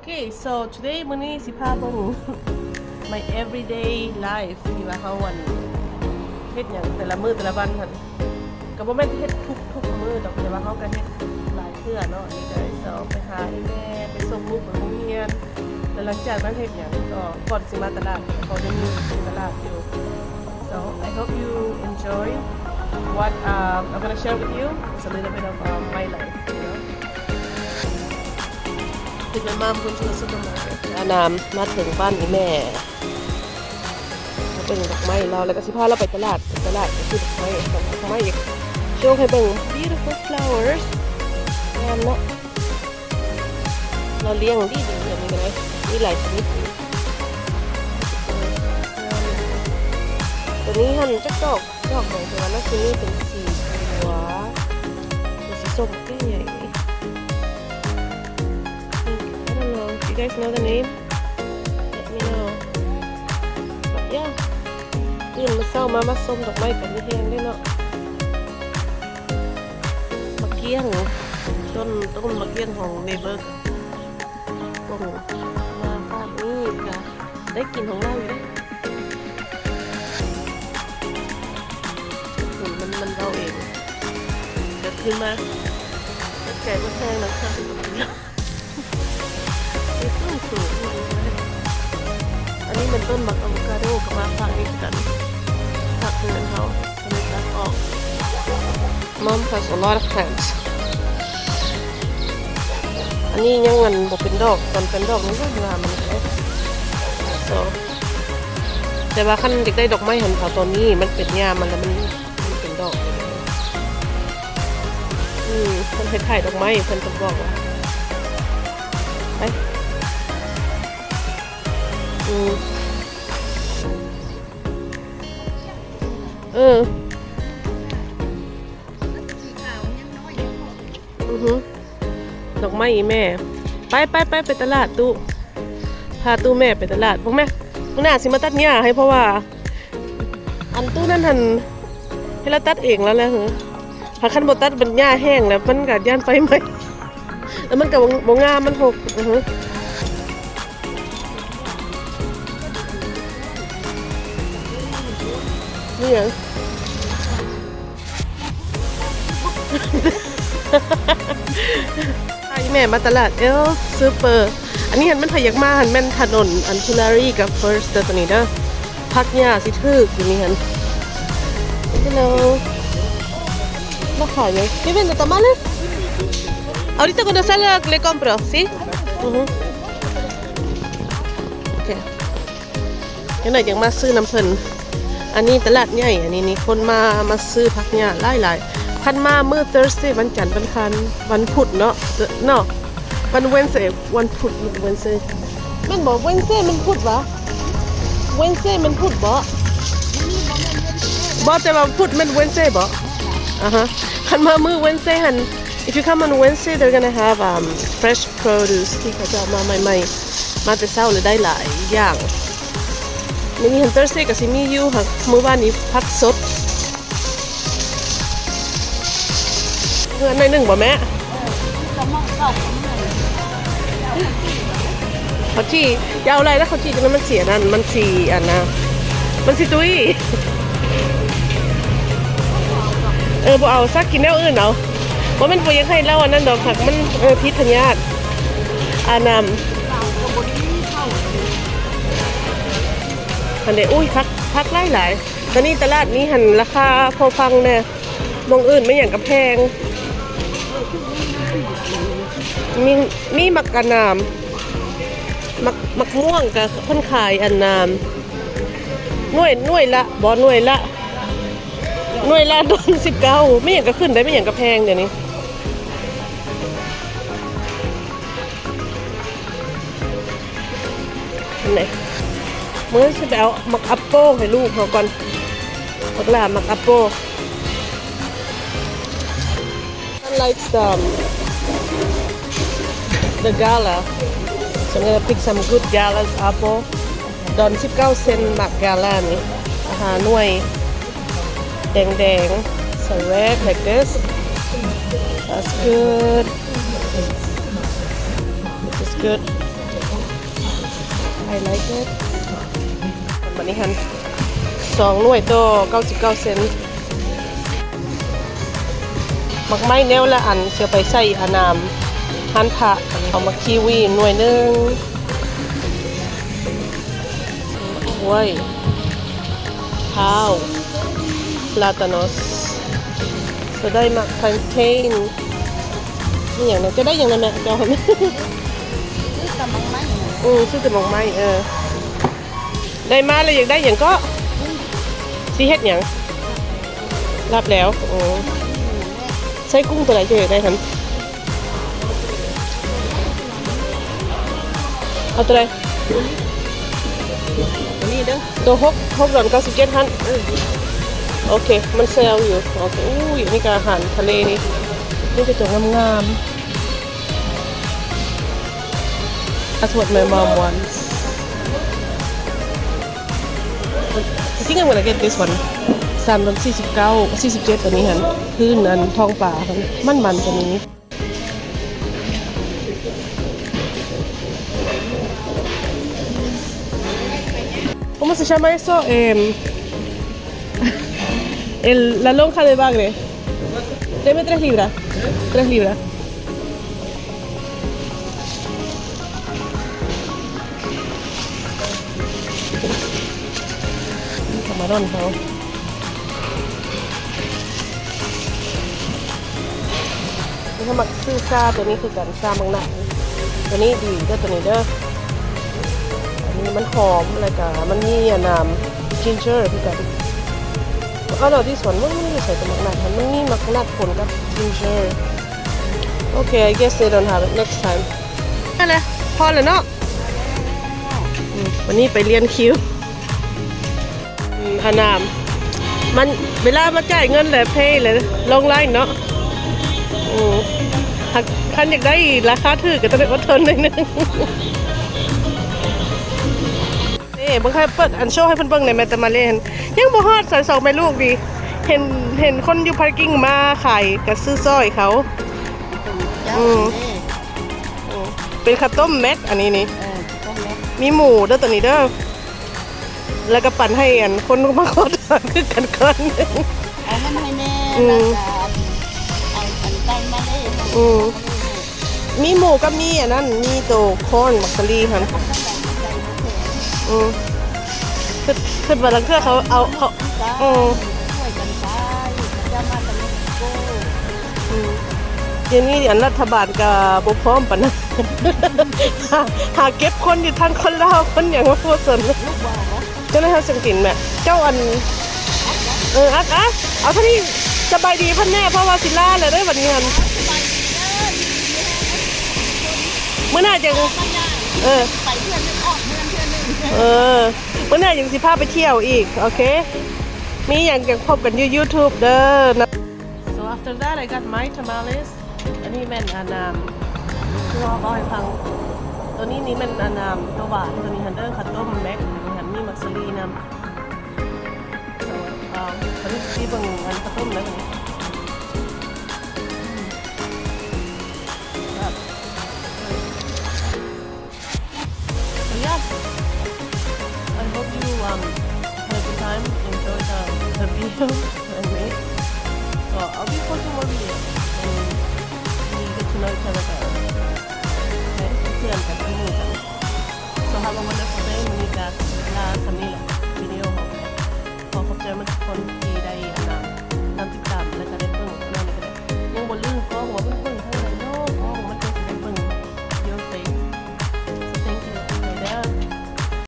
Okay, so today มื้อนี้สิพาเบิ่ง my everyday life ที่ว่าเฮาวันเฮ็ดหยังแต่ละมื้อแต่ละวันหั่นก็บ่แม่นเฮ็ดทุกมื้อดอกแต่ว่าเฮาก็เฮ็ดหลายเทื่อเนาะนี่ก็ได้สอบไปหาอีแม่ไปส่งลูกไปโรงเรียนแล้วหลังจากนั้นเฮ็ดหยังก็ก่อนสิมาตลาดเขาจะมีตลาดอยู่ so I hope you enjoy what I'm going to share with you. It's a little bit of my life, you know. With my mom going to the supermarket. อานามมาถึงบ้านอีแม่มาเป็นดอกไม้เราแล้วก็สิพาเราไปตลาดไปซื้อดอกไม้อีกโชว์ให้เบิ่ง beautiful flowers งามเนาะเราเลี้ยงดีอย่างนี้เลยมีหลายชนิดตัวนี้หั่นจักดอกไหนแต่ว่าน่าจะนี่เป็นสีหัวเป็นสีส้มแก่ใหญ่ I don't know if you guys know the name let me know but yeah ตื่นมาเช้ามาส้มดอกไม้กันนี่แห้งด้วยเนาะมะเกี้ยงต้นมะเกี้ยงของเนเบอร์ก็มาฝากนี่ค่ะได้กินของเราอยู่มันเราเองเกิดขึ้นมาแก่ก็แพงนะคะสูงอันนี้เป็นต้นบักอะโวคาโดกับมาฝากนี่กันฝากเพื่อนเขาทำไมตัดออก Mom has a lot of plants อันนี้ยังเงินบอกเป็นดอกตอนเป็นดอกนี่ก็งามมันเลย so แต่ว่าขั้นเด็กได้ดอกไม้เห็นเขาตอนนี้มันเป็นงามมันแล้วมันเป็นดอกคนไปถ่ายดอกไม้คนจะบอกว่าไปดอกไม้อีแม่ไปตลาดตู้พาตู้แม่ไปตลาดพวกแม่พวกน่าสิมาตัดหญ้าให้เพราะว่าอันตู้นั่นหันให้เราตัดเองแล้วแหละเหรอพาขั้นบตัดเป็นหญ้าแห้งแล้วมันกัดย่านไฟไหมแล้วมันกับบงามมันหกนี่ยังไอแม่มาตลาดซูเปอร์อันนี้เห็นมันพยักมาหันแม่นถนนอันทูลารีกับเฟิร์สตัวนี้เด้อพักหญ้าสิทึกอยู่นี่หันHello Bajale. ¿Qué vende tamales? Ahorita cuando salga le compro, ¿sí? Okay. ยังไงยังมาซื้อน้ำเพลินอันนี้ตลาดใหญ่อันนี้นี่คนมาซื้อผักหญ้าหลายพันมาเมื่อ Thursday วันจันทร์วันพุธเนาะวัน Wednesday วันพุธWednesday มันบอก Wednesday มันพุธวะ Wednesday มันพุธบ่แต่ว่าพุธมัน Wednesday บ่คันมามื้อ Wednesday หัน if you come on Wednesday they're gonna have fresh produce ที่เขาจะเอามาใหม่ๆมาแต่เช้าเลยได้หลายอย่างมื้อนี้หัน Thursday ก็สิมีอยู่ค่ะมื้อวานนี้ผักสดเงินหน่อยนึงบ่แม่เขาที่ยาวอะไรแล้วเขาที่จนมันเสียนั่นมันสีอันนะมันสิตุ้ยบ่เอาซักกินแนวอื่นเอาว่ามันบ่ยังให้เล่าอันนั้นดอกผักมันพิษพยาธิอานามอันเดอุ้ยพักหลายตอนนี้ตลาดนี้หันราคาพอฟังเนี่ยมองอื่นไม่อย่างกับแพงมีมักกะนามมักม่วงกับคนขายอันนามหน่วยละบ่หน่วยละโดน19ไม่อย่างก็ขึ้นได้ไม่อย่างก็แพงเดี๋ยวนี้อันไหนเมื่อจะไปเอามักอัปโป้ให้ลูกเขาก่อนมักลามักอัปโป้ I like the gala so I'm gonna pick some good galas apple ดอน19 เซนต์มักกาลานี่อาหารหน่วยแดง so red like this that's good this is good I like it วันนี้ฮัน2 หน่วยต่อ99 เซนต์มักไม้แนวละอันเสียไปใส่อนามฮันผักเอามาคีวีหน่วยหนึงโอ้ยข้าวปลาตานอสจะได้มักพันเทนนี่อย่างนั้นจะได้อย่างนั้นแหละเจ้าไหมซื้อแต่มองไม้ซื้อแต่มองไม้ได้มาเลยอยากได้อย่างก็ซีเฮ็ดอย่างรับแล้วใช้กุ้งตัวไหนจะอยากได้ครับเอาตัวไหนตัวนี้เด้อตัว6.97ฮันโอเคมันเซลอยู่โอเคอู้ยนี่ก็อาหารทะเลนี่เป็นตัวงามๆ That's what my mom wants I think I'm gonna get this one 349 47ตัวนี้ฮันพื้นอันทองป่ามันตัวนี้¿Cómo se llama eso? La lonja de bagre. Deme 3 libras. 3 libras. Camarón, ¿no? Ini sama susah,ตัวนี้คือกันซามังนะตัวนี้ดีเด้อตัวนี้เด้อนี่มันหอมอะไรกันมันมีน้ำ ginger คือกันเอาเราที่สวนมันไม่ได้ใส่แต่มักนัดมันมีมักนัดผลกับ ginger โอเค I guess they don't have it next time อะไรพอแล้วเนาะวันนี้ไปเรียนคิวอนามมันเวลามาจ่ายเงินเลยเพย์เลยลงไลน์เนาะคันอยากได้ราคาถือก็ต้องอดทนหน่อยนึงบางครั้งเปิดอันโชว์ให้เพิ่นเบิ่งในแมตมาเล่นยังบ่ฮอดใส่2แม่ลูกดีเห็นคนอยู่พาร์กิ้งมาขายก็ซื้อซอยเขาเป็นข้าวต้มแม็กอันนี้นี่มีหมูเด้อตัวนี้เด้อแล้วก็ปั่นให้อันคนมาขอทานคือกันก่อนเอามันให้แน่เอาอันตั้งมาเลยมีหมูก็มีอันนั้นมีโตโคนมักซารีหั่นคือวันหลังเพื่อเขาเอาเขาช่วยกันไปจะมาจากเม็กซิโกอย่างนี้อันรัฐบาลกับบุพร้อมปะนะหาเก็บคนอยู่ทางคนลาวคนอย่างว่าผู้สนเจ้าหน้าที่สังกินแม่เจ้าอันอัดเอาท่านี้สบายดีพ่อแม่เพราะว่าศิลาเลยได้วันนี้ฮันเมื่อไหร่จะไปเพื่อนนึงออกเพื่อนนึงเมื่อไหร่ยังสิพาไปเที่ยวอีกโอเคมีอย่างจะพบกันอยู่ YouTube เด้อนะ So after that I got my tamales อันนี้แม่นอนามที่เราบอกให้ฟังตัวนี้นี่แม่นอนามตัวหวานตัวนี้ฮันเดอร์ข้าวต้มแม็กอันนี้ฮันมีมักซารีนำ So ตอนนี้ที่เบิ่งอันข้าวต้มแล้วนี่I hope you had a good time, enjoy the video I made. So I'll be posting more videos and we get to know each other better.